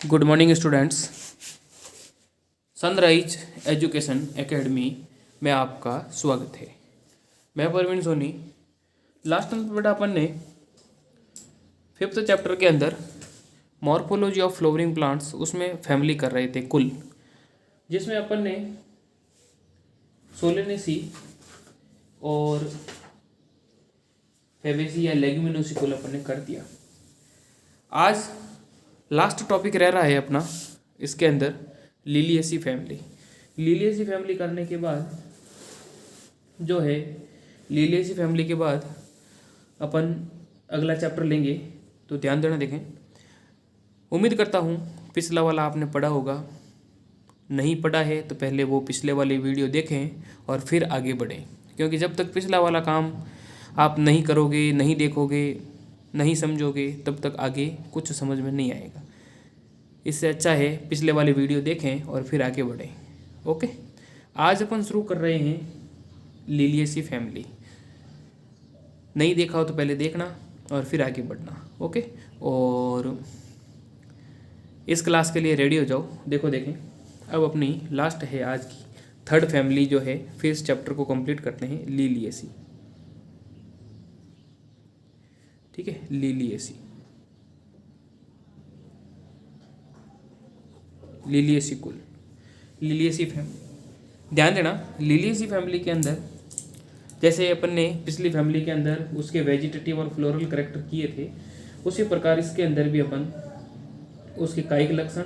Good morning students. Sunrise education academy में आपका स्वागत है। मैं परवीन सोनी। लास्ट टाइम बेटा अपन ने 5th चैप्टर के अंदर मॉर्फोलॉजी ऑफ फ्लावरिंग प्लांट्स उसमें फैमिली कर रहे थे कुल, जिसमें अपन ने सोलेनेसी और फेबेसी या लेग्यूमिनोसी कुल अपन ने कर दिया। आज लास्ट टॉपिक रह रहा है अपना इसके अंदर लिलिएसी फैमिली। लिलिएसी फैमिली करने के बाद जो है लिलिएसी फैमिली के बाद अपन अगला चैप्टर लेंगे, तो ध्यान देना। देखें, उम्मीद करता हूँ पिछला वाला आपने पढ़ा होगा। नहीं पढ़ा है तो पहले वो पिछले वाली वीडियो देखें और फिर आगे बढ़ें, क्योंकि जब तक पिछला वाला काम आप नहीं करोगे, नहीं देखोगे, नहीं समझोगे, तब तक आगे कुछ समझ में नहीं आएगा। इससे अच्छा है पिछले वाली वीडियो देखें और फिर आगे बढ़ें। ओके, आज अपन शुरू कर रहे हैं लिलिएसी फैमिली। नहीं देखा हो तो पहले देखना और फिर आगे बढ़ना। ओके, और इस क्लास के लिए रेडी हो जाओ। देखें, अब अपनी लास्ट है आज की 3rd फैमिली जो है, फिर इस चैप्टर को कंप्लीट करते हैं लिलिएसी। ठीक है, लिलिएसी कुल, लिलिएसी फैमिली। ध्यान देना, लिलिएसी फैमिली के अंदर जैसे अपन ने पिछली फैमिली के अंदर उसके वेजिटेटिव और फ्लोरल करेक्टर किए थे, उसी प्रकार इसके अंदर भी अपन उसके कायिक लक्षण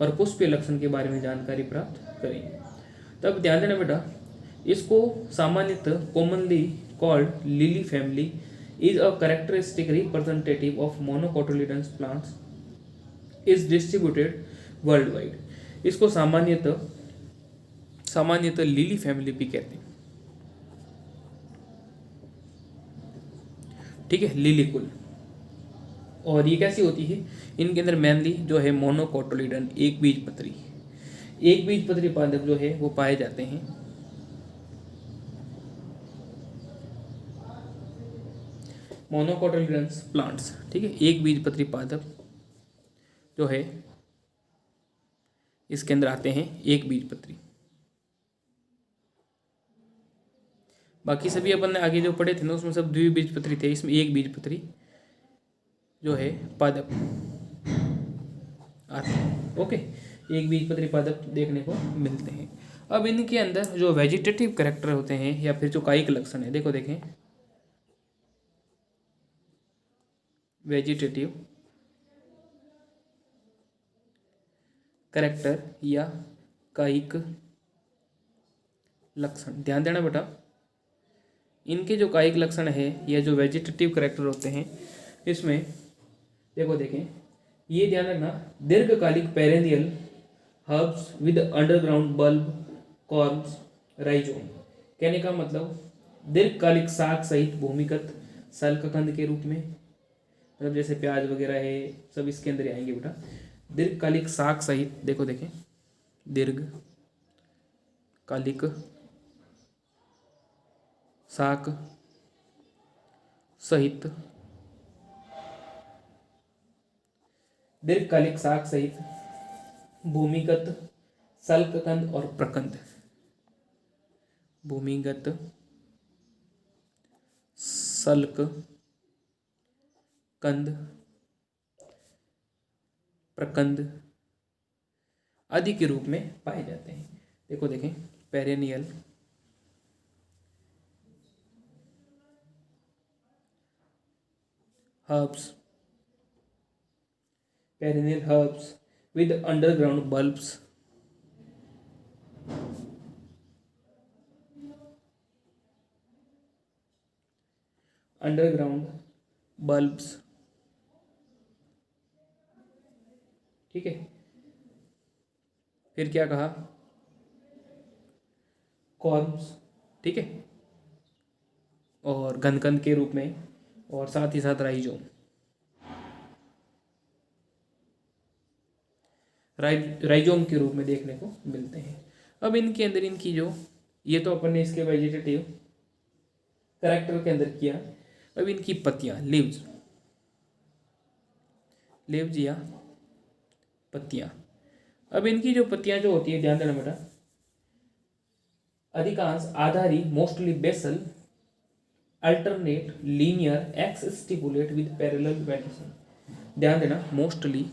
और पुष्पीय लक्षण के बारे में जानकारी प्राप्त करेंगे। तब ध्यान देना बेटा, इसको सामान्यतः commonly called lily family is a characteristic representative of monocotyledonous plants is distributed worldwide। इसको सामान्यतः लिली फैमिली भी कहते हैं। ठीक है, लिली कुल। और ये कैसी होती है? इनके अंदर मेनली जो है मोनोकोटोलिडन एक बीजपत्री पादप जो है वो पाए जाते हैं। मोनोकोटिलेडन्स प्लांट्स, ठीक है, एक बीजपत्री पादप जो है इसके अंदर आते हैं एक बीजपत्री। बाकी सभी अपन ने आगे जो पढ़े थे ना उसमें सब द्विबीजपत्री थे, इसमें एक बीजपत्री जो है पादप आते हैं। ओके, एक बीजपत्री पादप देखने को मिलते हैं। अब इनके अंदर जो वेजिटेटिव कैरेक्टर होते हैं या फिर जो कायिक लक्षण है, देखें, वेजिटेटिव कैरेक्टर या कायिक लक्षण। ध्यान देना बेटा, इनके जो कायिक लक्षण है या जो वेजिटेटिव कैरेक्टर होते हैं, इसमें देखें, ये ध्यान रखना, दीर्घकालिक perennial herbs with underground bulb corms rhizome. कहने का मतलब दीर्घकालिक साग सहित भूमिगत शल्ककंद के रूप में, मतलब जैसे प्याज वगैरह है सब इसके अंदर ही आएंगे बेटा। दीर्घकालिक साग सहित, देखें, दीर्घकालिक साग सहित भूमिगत शल्ककंद और प्रकंद। भूमिगत शल्ककंद, प्रकंद आदि के रूप में पाए जाते हैं। देखें, perennial herbs with underground bulbs ठीक है। फिर क्या कहा? कॉर्म्स, ठीक है, और घनकंद के रूप में, और साथ ही साथ राइजोम के रूप में देखने को मिलते हैं। अब इनके अंदर इनकी जो, ये तो अपन ने इसके वेजिटेटिव कैरेक्टर के अंदर किया। अब इनकी पत्तियां, लीव्स या पत्तियां। अब इनकी जो पत्तियां जो होती है, ध्यान देना बेटा, अधिकांश आधारी, mostly basal, alternate, linear, exstipulate with parallel venation. ध्यान देना, मोस्टली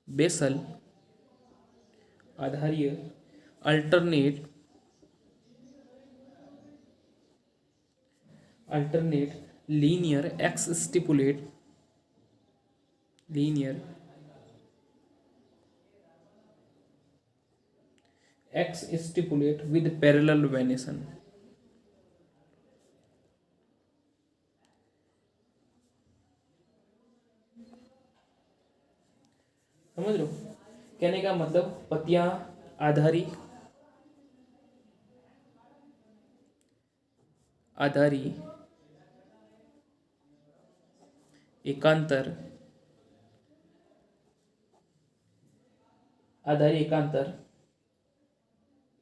बेसल, आधारीय, alternate, linear, exstipulate, linear, exstipulate with parallel venation. समझ लो, कहने का मतलब पत्तियां आधारी, एकांतर,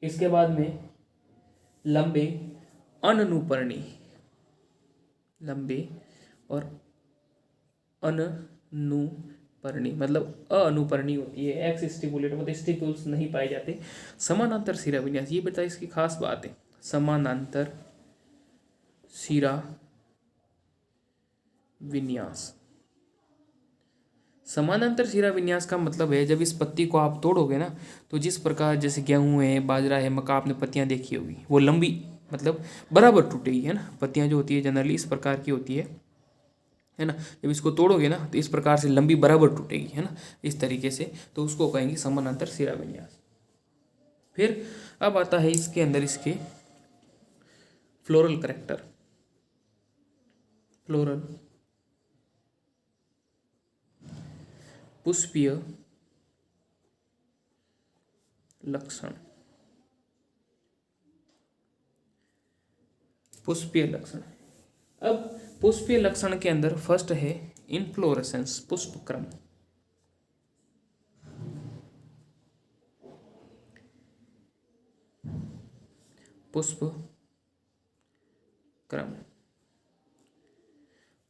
इसके बाद में लंबे, अननुपर्णी, लंबे और अननुपर्णी मतलब अनुपर्णी होती है। एक्स स्टिपुलेट मतलब स्टिपुल्स नहीं पाए जाते। समानांतर शिरा विन्यास, ये बेटा इसकी खास बात है, समानांतर शिरा विन्यास। समानांतर शिरा विन्यास का मतलब है जब इस पत्ती को आप तोड़ोगे ना, तो जिस प्रकार जैसे गेहूं है, बाजरा है, मक्का, आपने पत्तियां देखी होगी, वो लंबी मतलब बराबर टूटेगी, है ना। पत्तियां जो होती है जनरली इस प्रकार की होती है ना। जब इसको तोड़ोगे ना तो इस प्रकार से लंबी बराबर टूटेगी, है ना, इस तरीके से, तो उसको कहेंगे समानांतर शिरा विन्यास। फिर अब आता है इसके अंदर इसके फ्लोरल करेक्टर, फ्लोरल पुष्पीय लक्षण, पुष्पीय लक्षण। अब पुष्पीय लक्षण के अंदर फर्स्ट है इनफ्लोरेसेंस, पुष्पक्रम।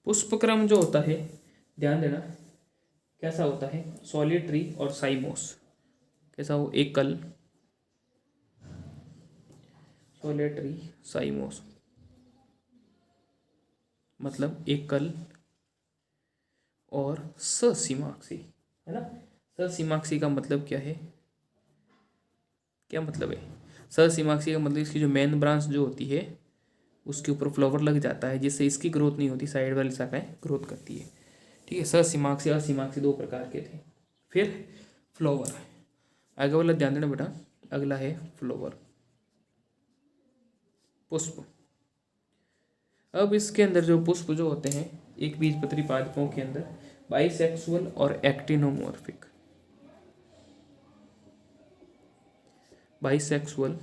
पुष्पक्रम जो होता है, ध्यान देना कैसा होता है, सॉलिटरी और साइमोस। कैसा हो, एकल, सॉलिटरी, साइमोस मतलब एकल और ससीमाक्षी, है ना। ससीमाक्षी का मतलब क्या है, क्या मतलब है, ससीमाक्षी का मतलब इसकी जो मेन ब्रांच जो होती है उसके ऊपर फ्लावर लग जाता है, जिससे इसकी ग्रोथ नहीं होती, साइड वाली शाखाएं ग्रोथ करती है। ठीक है, ससीमाक्षी और सीमाक्षी दो प्रकार के थे। फिर फ्लावर, आगे वाला ध्यान देना बेटा, अगला है फ्लावर, पुष्प। अब इसके अंदर जो पुष्प जो होते हैं एक बीजपत्री पादपों के अंदर बाइसेक्सुअल और एक्टिनोमॉर्फिक, बाइसेक्सुअल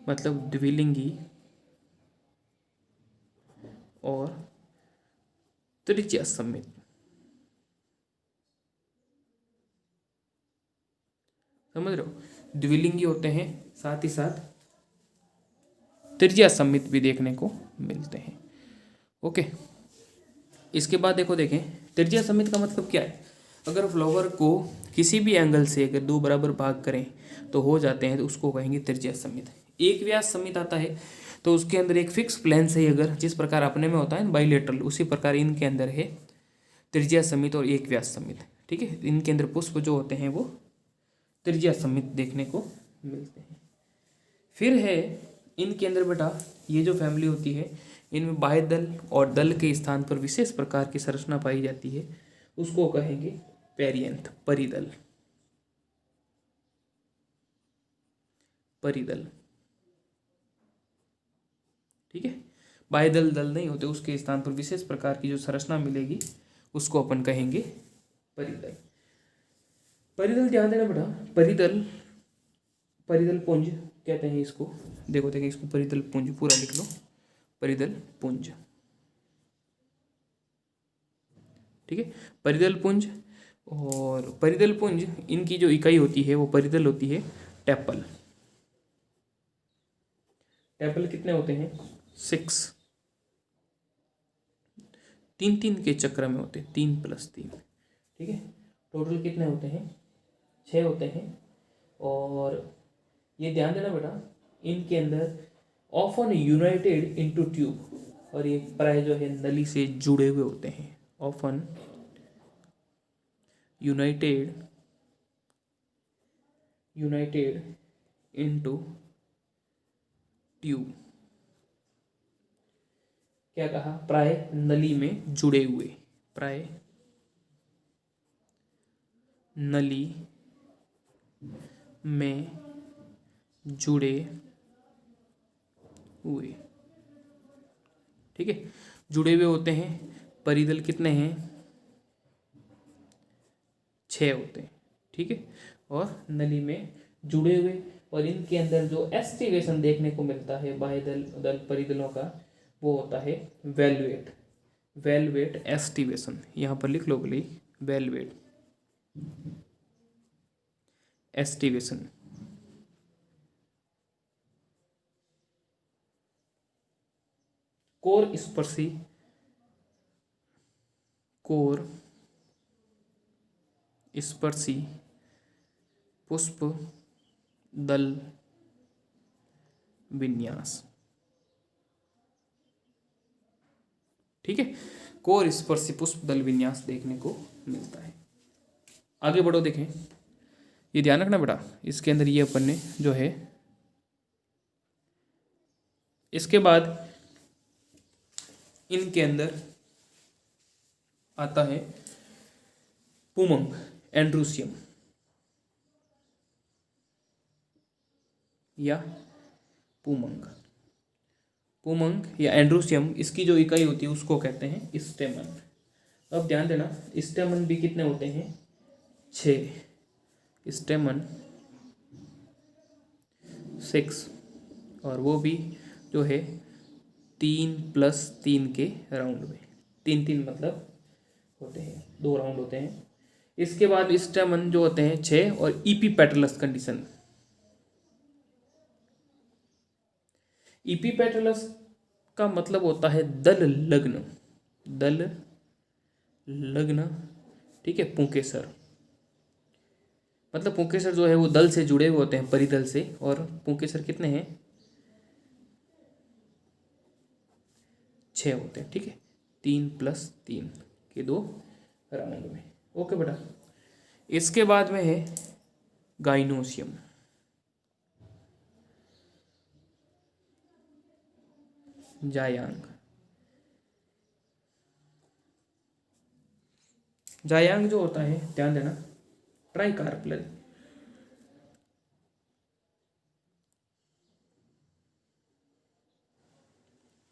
मतलब द्विलिंगी और त्रिज्या सममित, समझ रहे हो, द्विलिंगी होते हैं, साथ ही साथ त्रिज्या सममित भी देखने को मिलते हैं। ओके, इसके बाद देखें त्रिज्या सममित का मतलब क्या है। अगर फ्लावर को किसी भी एंगल से अगर दो बराबर भाग करें तो हो जाते हैं, तो उसको कहेंगे त्रिज्या सममित। एक व्यास सममित आता है तो उसके अंदर एक फिक्स प्लेन से अगर जिस प्रकार अपने में होता है बाइलेटरल, उसी प्रकार इनके अंदर है त्रिज्या सममित और एक व्यास सममित। ठीक है, इनके अंदर पुष्प जो होते हैं वो त्रिज्या सममित देखने को मिलते हैं। फिर है इनके अंदर बेटा ये जो फैमिली होती है इनमें बाह्य दल और दल के स्थान पर विशेष प्रकार की संरचना पाई जाती है, उसको कहेंगे पेरियंथ, परिदल, परिदल। ठीक है, बाह्य दल दल नहीं होते, उसके स्थान पर विशेष प्रकार की जो संरचना मिलेगी उसको अपन कहेंगे परिदल। परिदल ध्यान देना बेटा, परिदल, परिदल पुंज कहते हैं इसको। देखो इसको परिदल पुंज पूरा लिख लो, परिदल पुंज। ठीक है, परिदल पुंज। और परिदल पुंज इनकी जो इकाई होती है वो परिदल होती है टेपल। टेपल कितने होते हैं, 6। तीन तीन के चक्र में होते हैं, 3+3, ठीक है। टोटल कितने होते हैं? 6 होते हैं। और ये ध्यान देना बेटा, इनके अंदर ऑफन यूनाइटेड इनटू ट्यूब, और ये प्राय जो है नली से जुड़े हुए होते हैं, ऑफन यूनाइटेड इनटू ट्यूब। क्या कहा? प्राय नली में जुड़े हुए, प्राय नली में जुड़े हुए, ठीक है। जुड़े हुए होते हैं। परिदल कितने हैं? 6 होते हैं, ठीक है। और नली में जुड़े हुए, और इनके अंदर जो एस्टिवेशन देखने को मिलता है बाह्य दल परिदलों का, वो होता है वेलवेट एस्टिवेशन। यहाँ पर लिख लो बोली, वेलवेट एस्टिवेशन। कोर स्पर्शी पुष्प दल विन्यास, ठीक है। कोर स्पर्शी पुष्प दल विन्यास देखने को मिलता है। आगे बढ़ो, देखें, ये ध्यान रखना बेटा, इसके अंदर ये अपन ने जो है, इसके बाद इनके अंदर आता है पुमंग एंड्रूसियम या पुमंग या एंड्रूसियम, इसकी जो इकाई होती है उसको कहते हैं स्टेमन। अब ध्यान देना, स्टेमन भी कितने होते हैं? 6 स्टेमन, 6, और वो भी जो है 3+3 के राउंड में, 3 मतलब होते हैं, 2 राउंड होते हैं। इसके बाद स्टेमन जो होते हैं 6, और ईपीपेटलस कंडीशन। ईपीपेटलस का मतलब होता है दल लग्न, ठीक है। पुंकेसर, मतलब पुंकेसर जो है वो दल से जुड़े हुए होते हैं, परिदल से, और पुंकेसर कितने हैं? 6 होते हैं, ठीक है। 3+3 के 2 राउंड में, ओके बेटा। इसके बाद में है गाइनोसियम, जायांग जो होता है, ध्यान देना, ट्राइकार्पलरी,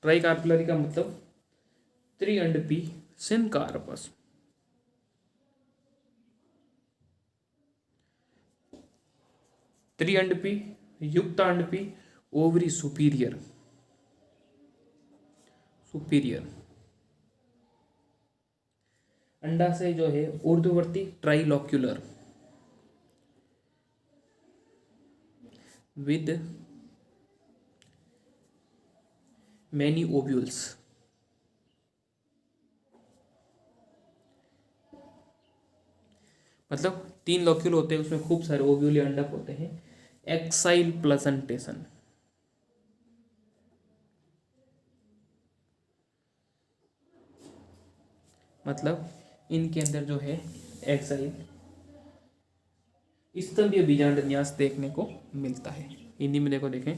ट्राइकार्पलरी का मतलब त्रिअंडपी सिनकार्पस, त्रिअंडपी, युक्तांडपी, ओवरी सुपीरियर, अंडाशय जो है ऊर्ध्ववर्ती ट्राइलोक्यूलर विद मैनी ओव्यूल्स, मतलब 3 लॉक्यूल होते हैं, उसमें खूब सारे ओव्यूल या अंडक होते हैं। एक्साइल प्लेसेंटेशन, मतलब इनके अंदर जो है एक्साइल स्तंभीय बीजांड न्यास देखने को मिलता है। हिंदी में देखो, देखें,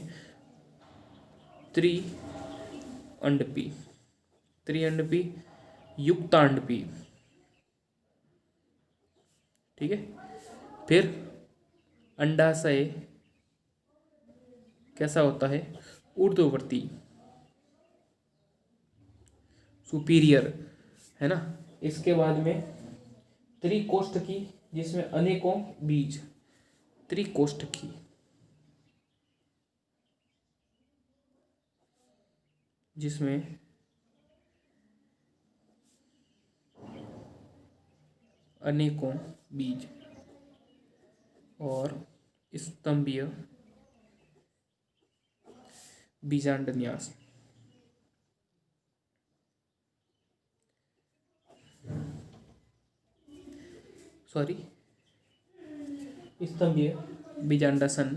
त्रिअंडपी, युक्तांडपी, ठीक है। फिर अंडाशय कैसा होता है? ऊर्ध्ववर्ती, सुपीरियर, है ना। इसके बाद में त्रिकोष्ठकी, जिसमें अनेकों बीज, त्रिकोष्ठकी, जिसमें अनेकों बीज, और स्तंभीय बीजांड न्यास। सॉरी, स्तंभीय बीजांडासन,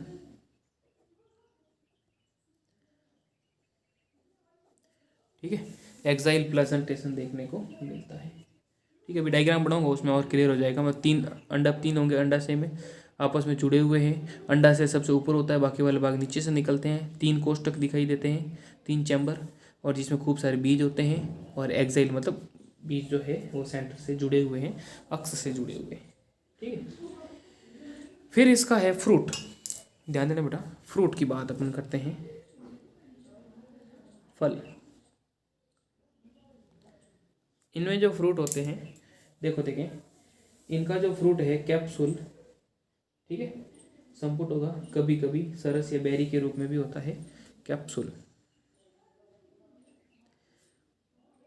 ठीक है, एक्साइल प्लेसेंटेशन देखने को मिलता है। ठीक है, अभी डायग्राम बनाऊंगा उसमें और क्लियर हो जाएगा। मतलब तीन होंगे अंडाशय में, आपस में जुड़े हुए हैं। अंडाशय सबसे ऊपर होता है, बाकी वाले भाग नीचे से निकलते हैं। 3 कोष्ठक दिखाई देते हैं, 3 चैम्बर, और जिसमें खूब सारे बीज होते हैं। और एक्साइल मतलब बीज जो है वो सेंटर से जुड़े हुए हैं, अक्ष से जुड़े हुए हैं। ठीक है, फिर इसका है फ्रूट। ध्यान देना बेटा, फ्रूट की बात अपन करते हैं। फल, इनमें जो फ्रूट होते हैं, देखें, इनका जो फ्रूट है कैप्सूल, ठीक है, संपुट होगा, कभी कभी सरस या बेरी के रूप में भी होता है कैप्सूल,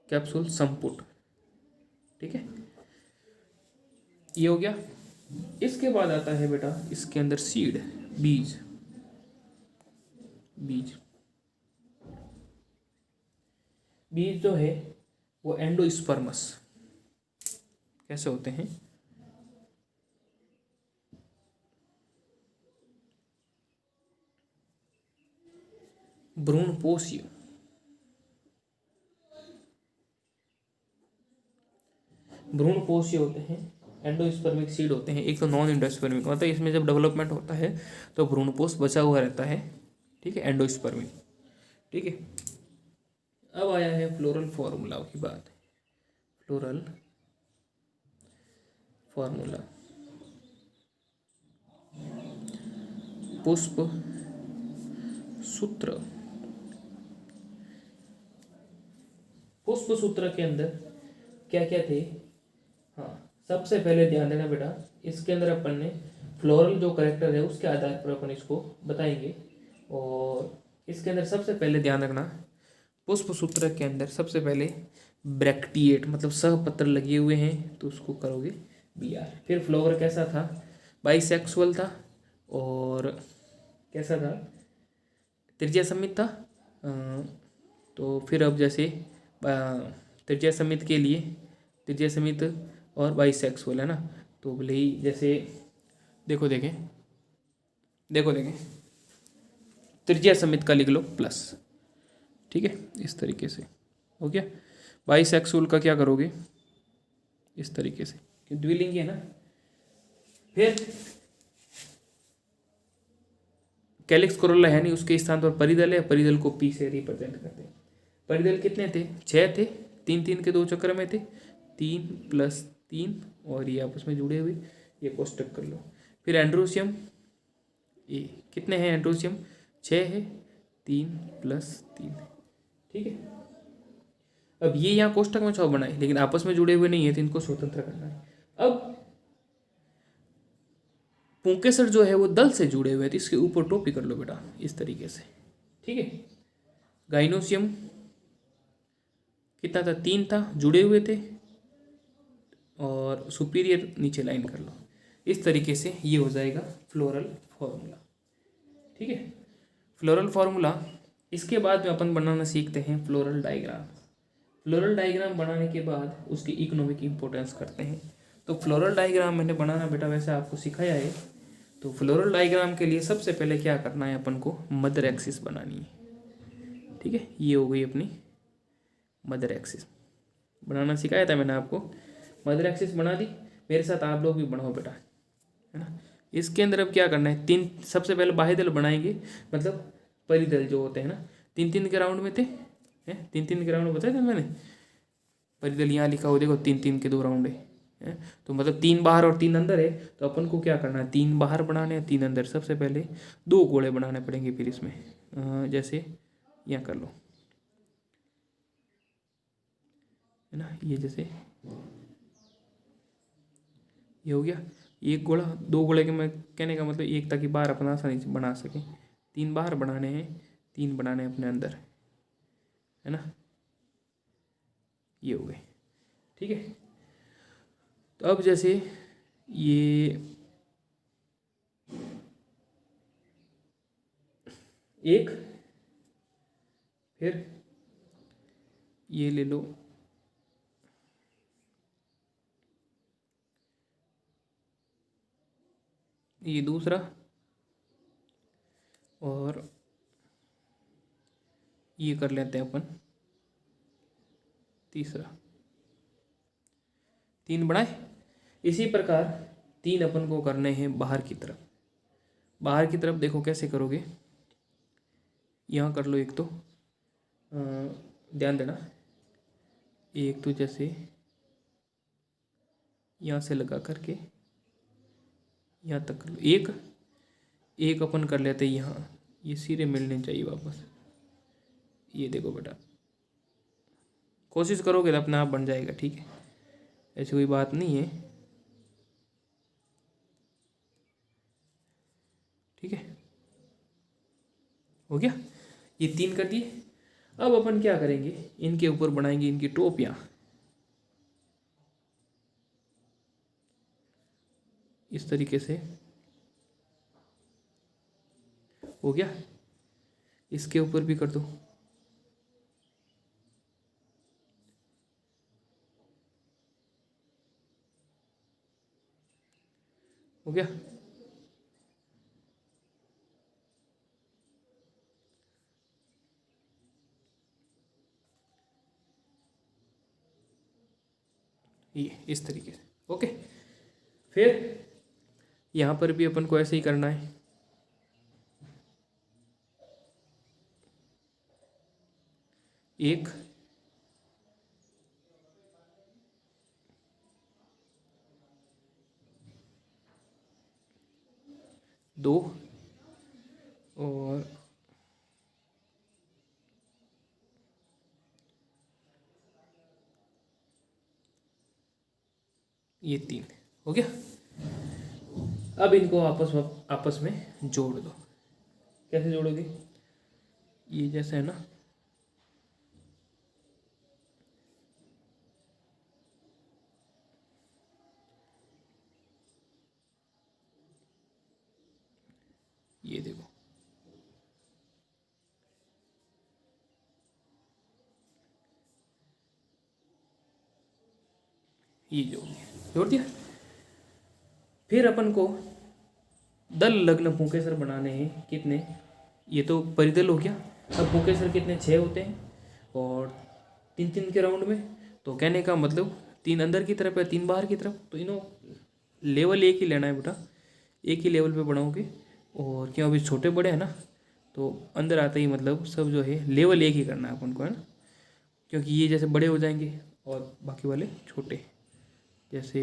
कैप्सूल संपुट। ठीक है, ये हो गया। इसके बाद आता है बेटा इसके अंदर सीड, बीज। बीज जो है वो एंडोस्पर्मस कैसे होते हैं, भ्रूणपोषीय, भ्रूणपोषीय होते हैं, एंडोस्पर्मिक सीड होते हैं। एक तो नॉन एंडोस्पर्मिक, मतलब इसमें जब डेवलपमेंट होता है तो भ्रूणपोष बचा हुआ रहता है। ठीक है, एंडोस्पर्मिक। ठीक है, अब आया है फ्लोरल फॉर्मूला की बात। फ्लोरल फॉर्मूला, पुष्प सूत्र। पुष्प सूत्र के अंदर क्या क्या थे? हाँ, सबसे पहले ध्यान देना बेटा, इसके अंदर अपन ने फ्लोरल जो करेक्टर है उसके आधार पर अपन इसको बताएंगे। और इसके अंदर सबसे पहले ध्यान रखना, पुष्प सूत्र के अंदर सबसे पहले ब्रैक्टिएट मतलब सहपत्र लगे हुए हैं तो उसको करोगे BR। फिर फ्लावर कैसा था? बाइसेक्सुअल था। और कैसा था? त्रिज्या समित था। तो फिर अब जैसे त्रिज्या समित के लिए त्रिज्या समित और बाइसेक्सुअल है ना, तो भले ही जैसे देखें त्रिज्या समित का लिख लो प्लस। ठीक है, इस तरीके से हो गया। बाइसेक्सुअल का क्या करोगे? इस तरीके से, द्विलिंगी है ना। फिर कैलिक्स कोरोला है नहीं, उसके स्थान पर परिदल है, परिदल को P से रिप्रेजेंट करते हैं। परिदल कितने थे? 6 थे, 3 3 के 2 चक्र में थे, 3 + 3, और ये आपस में जुड़े हुए, ये कोष्टक कर लो। फिर एंड्रोसियम ए, कितने हैं एंड्रोसियम? 6 है, 3 + 3। ठीक है, अब ये यहाँ कोष्टक में 6 बनाए, लेकिन आपस में जुड़े हुए नहीं है तो इनको स्वतंत्र करना है। अब पुंकेसर जो है वो दल से जुड़े हुए थे, इसके ऊपर टोपी कर लो बेटा इस तरीके से। ठीक है, गाइनोसियम कितना था? 3 था, जुड़े हुए थे, और सुपीरियर नीचे लाइन कर लो। इस तरीके से ये हो जाएगा फ्लोरल फॉर्मूला। ठीक है, फ्लोरल फॉर्मूला। इसके बाद में अपन बनाना सीखते हैं फ्लोरल डायग्राम। फ्लोरल डायग्राम बनाने के बाद उसकी इकोनॉमिक इम्पोर्टेंस करते हैं। तो फ्लोरल डायग्राम मैंने बनाना बेटा वैसे आपको सिखाया है। तो फ्लोरल डायग्राम के लिए सबसे पहले क्या करना है अपन को? मदर एक्सिस बनानी है। ठीक है, ये हो गई अपनी मदर एक्सिस, बनाना सिखाया था मैंने आपको। मदर एक्सिस बना दी, मेरे साथ आप लोग भी बनाओ बेटा, है ना। इसके अंदर अब क्या करना है? 3 सबसे पहले बाह्यदल बनाएंगे, मतलब परिदल जो होते हैं ना, 3 3 के राउंड में थे, 3 3 के राउंड बताया था मैंने। परिदल यहाँ लिखा हो, देखो 3 3 के 2 राउंड है। तो मतलब 3 बाहर और 3 अंदर है, तो अपन को क्या करना है? 3 बाहर बनाने हैं, 3 अंदर। सबसे पहले 2 गोले बनाने पड़ेंगे फिर इसमें, जैसे यहाँ कर लो, है ना। ये जैसे ये हो गया 1 गोला। 2 गोले के मैं कहने का मतलब एक, ताकि बाहर अपना आसानी से बना सकें। 3 बाहर बनाने हैं, 3 बनाने हैं अपने अंदर, है ना। ये हो गए। ठीक है, तो अब जैसे ये एक, फिर ये ले लो, ये दूसरा, और ये कर लेते हैं अपन तीसरा। 3 बनाए। इसी प्रकार 3 अपन को करने हैं बाहर की तरफ। बाहर की तरफ देखो कैसे करोगे, यहाँ कर लो एक तो, ध्यान देना, एक तो जैसे यहाँ से लगा करके यहाँ तक कर लो, एक अपन कर लेते हैं यहाँ, ये सिरे मिलने चाहिए वापस। ये देखो बेटा, कोशिश करोगे तो अपने आप बन जाएगा, ठीक है, ऐसी कोई बात नहीं है, ठीक है। हो गया, ये 3 कर दिए। अब अपन क्या करेंगे, इनके ऊपर बनाएंगे इनकी टोपियाँ। इस तरीके से हो गया। इसके ऊपर भी कर दो। हो गया। ये इस तरीके से, ओके। फिर यहाँ पर भी अपन को ऐसे ही करना है। एक, दो, और ये 3। हो गया। अब इनको आपस में जोड़ दो। कैसे जोड़ोगे, ये जैसे है ना, ये देखो, ये जोड़ दिया। फिर अपन को दल लग्न पुंकेसर बनाने हैं। कितने, ये तो परिदल हो गया। अब पुंकेसर कितने, 6 होते हैं, और 3-3 के राउंड में। तो कहने का मतलब 3 अंदर की तरफ है, 3 बाहर की तरफ। तो इन्हों लेवल एक ही लेना है बेटा, एक ही लेवल पे बनाओगे। और क्यों, अभी छोटे बड़े हैं ना, तो अंदर आते ही मतलब सब जो है लेवल एक ही करना है अपन को, है ना। क्योंकि ये जैसे बड़े हो जाएंगे और बाकी वाले छोटे। जैसे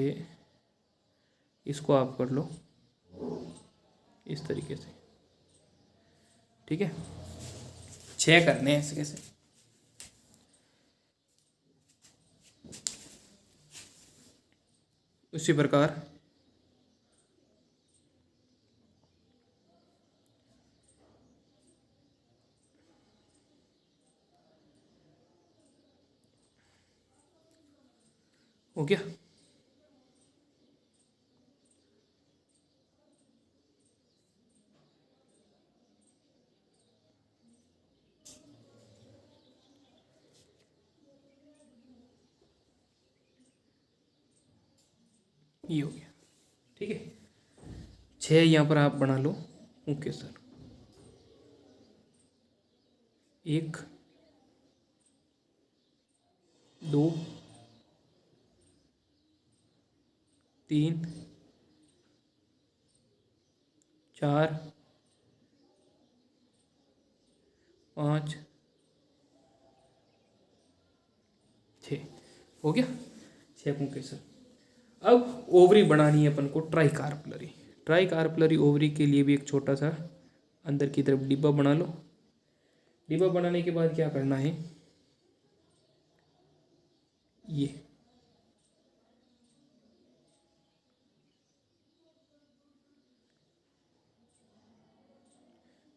इसको आप कर लो इस तरीके से, ठीक है। 6 करने हैं ऐसे कैसे। उसी प्रकार हो गया। ये हो गया, ठीक है। 6 यहाँ पर आप बना लो। ओके सर, 1, 2, 3, 4, 5, 6 हो गया। 6 पुंकेसर। अब ओवरी बनानी है अपन को ट्राइकार्पलरी। ट्राइकार्पलरी ओवरी के लिए भी एक छोटा सा अंदर की तरफ डिब्बा बना लो। डिब्बा बनाने के बाद क्या करना है, ये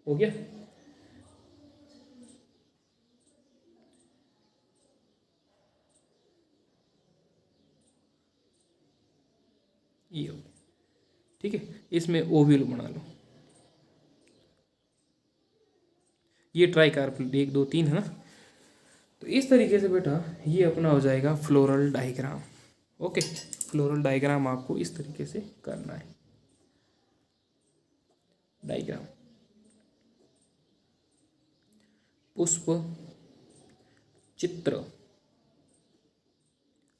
हो गया। ये हो गया, ठीक है। इसमें ओव्यूल बना लो। ये ट्राइकार्पल 1 2 3 है ना। तो इस तरीके से बेटा ये अपना हो जाएगा floral diagram. Okay, floral diagram आपको इस तरीके से करना है। डायग्राम। पुष्प चित्र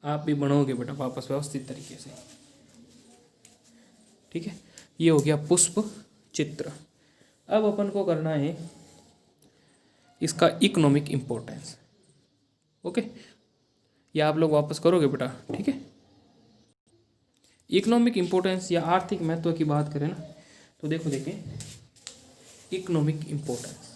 आप भी बनाओगे बेटा वापस व्यवस्थित तरीके से, ठीक है। ये हो गया पुष्प चित्र। अब अपन को करना है इसका इकोनॉमिक इम्पोर्टेंस। ओके, ये आप लोग वापस करोगे बेटा, ठीक है। इकोनॉमिक इम्पोर्टेंस या आर्थिक महत्व की बात करें ना, तो देखो देखें इकोनॉमिक इम्पोर्टेंस।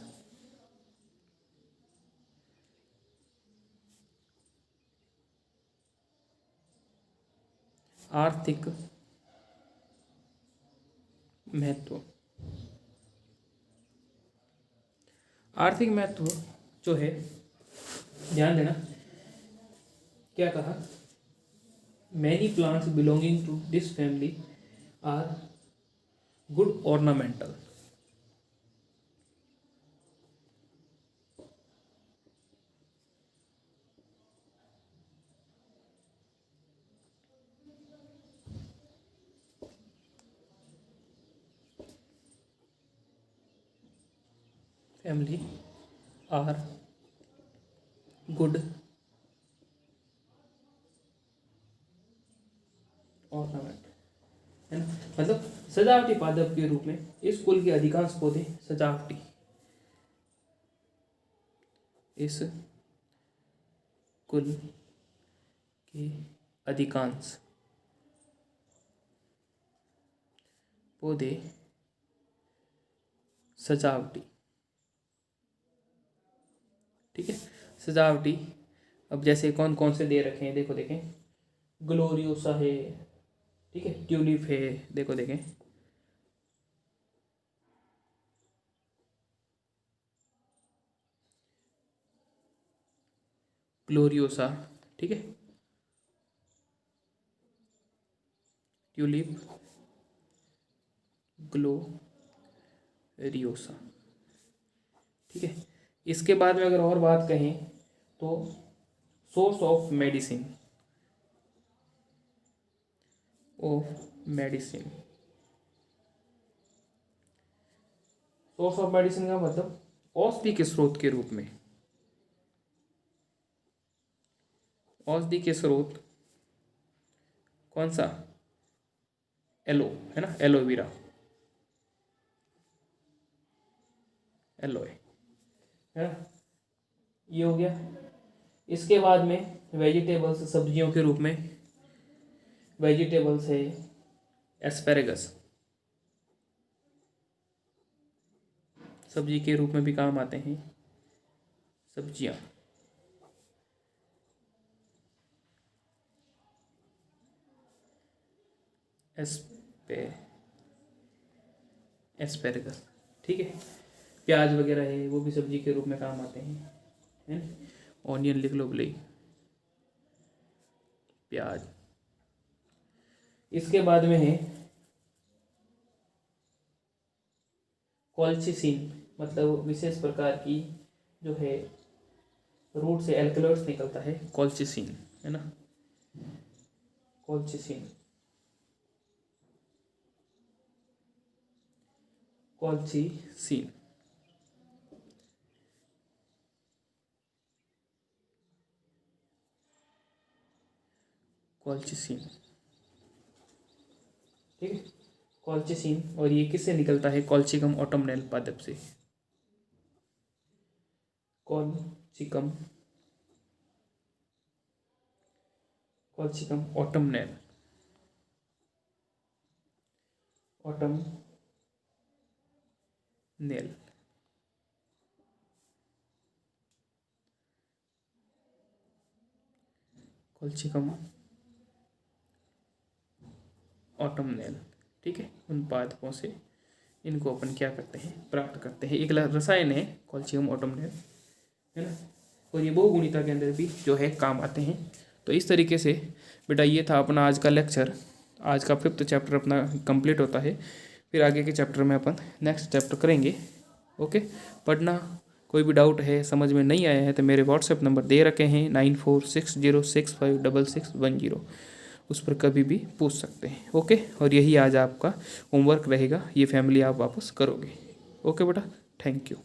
आर्थिक महत्व, आर्थिक महत्व जो है, ध्यान देना क्या कहा, many plants belonging to this family are good ornamental. Family are good ornament, है ना। मतलब सजावटी पादप के रूप में इस कुल के अधिकांश पौधे सजावटी, इस कुल के अधिकांश पौधे सजावटी, ठीक है, सजावटी। अब जैसे कौन कौन से दे रखे हैं, देखो देखें, ग्लोरियोसा है, ठीक है, ट्यूलिप है, देखो देखें, ग्लोरियोसा, ठीक है, ट्यूलिप, ग्लोरियोसा, ठीक है। इसके बाद में अगर और बात कहें तो source of medicine, source of medicine का मतलब औषधि के स्रोत के रूप में, औषधि के स्रोत कौन सा, एलो, है ना, एलोवेरा, एलोए, है ना, ये हो गया। इसके बाद में वेजिटेबल्स, सब्जियों के रूप में वेजिटेबल्स है एस्पेरेगस, सब्जी के रूप में भी काम आते हैं सब्जियां, एस्पेरेगस, ठीक है। प्याज वगैरह है वो भी सब्जी के रूप में काम आते हैं, है ना। ऑनियन लिख लो भले, प्याज। इसके बाद में है कॉल्चिसिन, मतलब विशेष प्रकार की जो है रूट से एल्कलॉइड्स निकलता है, कॉल्चिसिन, है ना, कॉल्चिसिन, कॉल्चिसिन, कॉल्चिसिन, ठीक है, कॉल्चिसिन। और ये किससे निकलता है, कॉल्चिकम ऑटमनेल पादप से, colchicum, colchicum autumnale, autumnale, colchicum autumnale, ठीक है। उन पादपों से इनको अपन क्या करते हैं, प्राप्त करते हैं। एक रसायन है कॉल्चियम ऑटमनेल, है ना, और ये बहुगुणिता के अंदर भी जो है काम आते हैं। तो इस तरीके से बेटा ये था अपना आज का लेक्चर। आज का 5th चैप्टर अपना कंप्लीट होता है, फिर आगे के चैप्टर में अपन नेक्स्ट चैप्टर करेंगे। ओके, पढ़ना, कोई भी डाउट है, समझ में नहीं आया है तो मेरे व्हाट्सएप नंबर दे रखे हैं 9460656610। उस पर कभी भी पूछ सकते हैं। ओके, और यही आज आपका होमवर्क रहेगा, ये फैमिली आप वापस करोगे। ओके बेटा, थैंक यू।